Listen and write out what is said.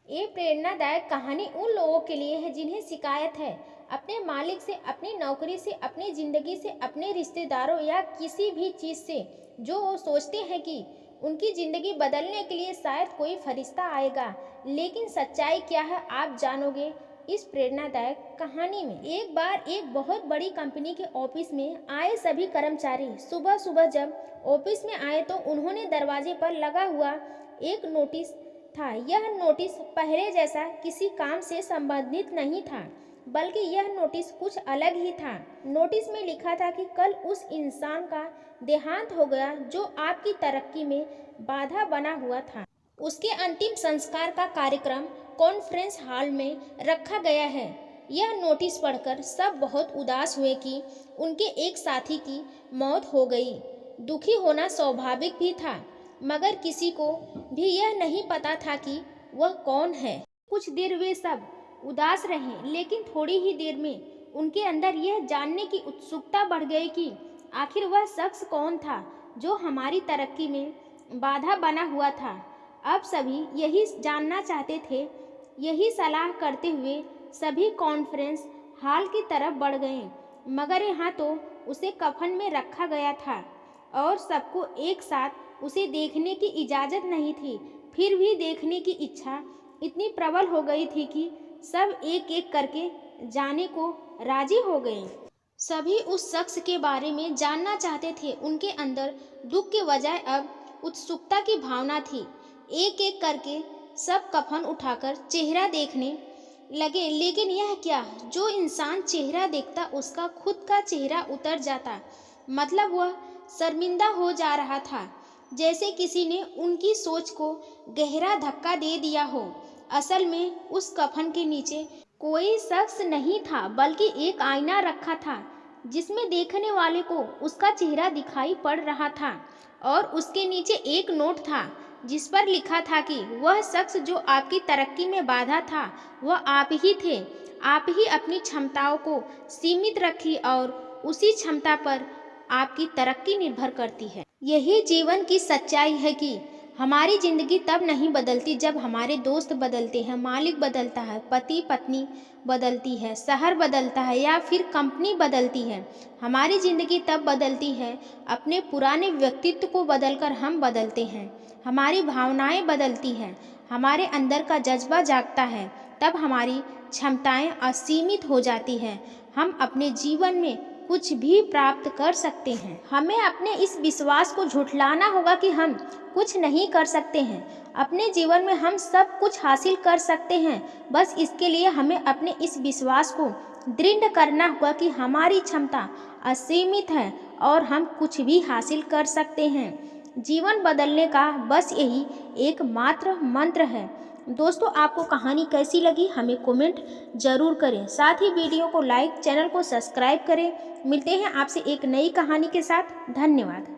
ये प्रेरणादायक कहानी उन लोगों के लिए है जिन्हें शिकायत है अपने मालिक से, अपनी नौकरी से, अपनी ज़िंदगी से, अपने रिश्तेदारों या किसी भी चीज़ से, जो वो सोचते हैं कि उनकी ज़िंदगी बदलने के लिए शायद कोई फरिश्ता आएगा। लेकिन सच्चाई क्या है आप जानोगे इस प्रेरणादायक कहानी में। एक बार एक बहुत बड़ी कंपनी के ऑफिस में आए सभी कर्मचारी सुबह सुबह जब ऑफिस में आए तो उन्होंने दरवाजे पर लगा हुआ एक नोटिस था। यह नोटिस पहले जैसा किसी काम से संबंधित नहीं था, बल्कि यह नोटिस कुछ अलग ही था। नोटिस में लिखा था कि कल उस इंसान का देहांत हो गया जो आपकी तरक्की में बाधा बना हुआ था। उसके अंतिम संस्कार का कार्यक्रम कॉन्फ्रेंस हॉल में रखा गया है। यह नोटिस पढ़कर सब बहुत उदास हुए कि उनके एक साथी की मौत हो गई। दुखी होना स्वाभाविक भी था, मगर किसी को भी यह नहीं पता था कि वह कौन है। कुछ देर वे सब उदास रहे, लेकिन थोड़ी ही देर में उनके अंदर यह जानने की उत्सुकता बढ़ गई कि आखिर वह शख्स कौन था जो हमारी तरक्की में बाधा बना हुआ था। अब सभी यही जानना चाहते थे। यही सलाह करते हुए सभी कॉन्फ्रेंस हॉल की तरफ बढ़ गए, मगर यहाँ तो उसे कफन में रखा गया था और सबको एक साथ उसे देखने की इजाज़त नहीं थी। फिर भी देखने की इच्छा इतनी प्रबल हो गई थी कि सब एक एक करके जाने को राजी हो गए। सभी उस शख्स के बारे में जानना चाहते थे। उनके अंदर दुख के बजाय अब उत्सुकता की भावना थी। एक एक करके सब कफन उठाकर चेहरा देखने लगे, लेकिन यह क्या, जो इंसान चेहरा देखता उसका खुद का चेहरा उतर जाता। मतलब वह शर्मिंदा हो जा रहा था, जैसे किसी ने उनकी सोच को गहरा धक्का दे दिया हो। असल में उस कफन के नीचे कोई शख्स नहीं था, बल्कि एक आईना रखा था जिसमें देखने वाले को उसका चेहरा दिखाई पड़ रहा था। और उसके नीचे एक नोट था जिस पर लिखा था कि वह शख्स जो आपकी तरक्की में बाधा था वह आप ही थे। आप ही अपनी क्षमताओं को सीमित रखी और उसी क्षमता पर आपकी तरक्की निर्भर करती है। यही जीवन की सच्चाई है कि हमारी ज़िंदगी तब नहीं बदलती जब हमारे दोस्त बदलते हैं, मालिक बदलता है, पति पत्नी बदलती है, शहर बदलता है या फिर कंपनी बदलती है। हमारी ज़िंदगी तब बदलती है अपने पुराने व्यक्तित्व को बदलकर हम बदलते हैं। हमारी भावनाएं बदलती हैं, हमारे अंदर का जज्बा जागता है, तब हमारी क्षमताएं असीमित हो जाती हैं। हम अपने जीवन में कुछ भी प्राप्त कर सकते हैं। हमें अपने इस विश्वास को झुठलाना होगा कि हम कुछ नहीं कर सकते हैं। अपने जीवन में हम सब कुछ हासिल कर सकते हैं। बस इसके लिए हमें अपने इस विश्वास को दृढ़ करना होगा कि हमारी क्षमता असीमित है और हम कुछ भी हासिल कर सकते हैं। जीवन बदलने का बस यही एकमात्र मंत्र है। दोस्तों, आपको कहानी कैसी लगी हमें कमेंट ज़रूर करें। साथ ही वीडियो को लाइक, चैनल को सब्सक्राइब करें। मिलते हैं आपसे एक नई कहानी के साथ। धन्यवाद।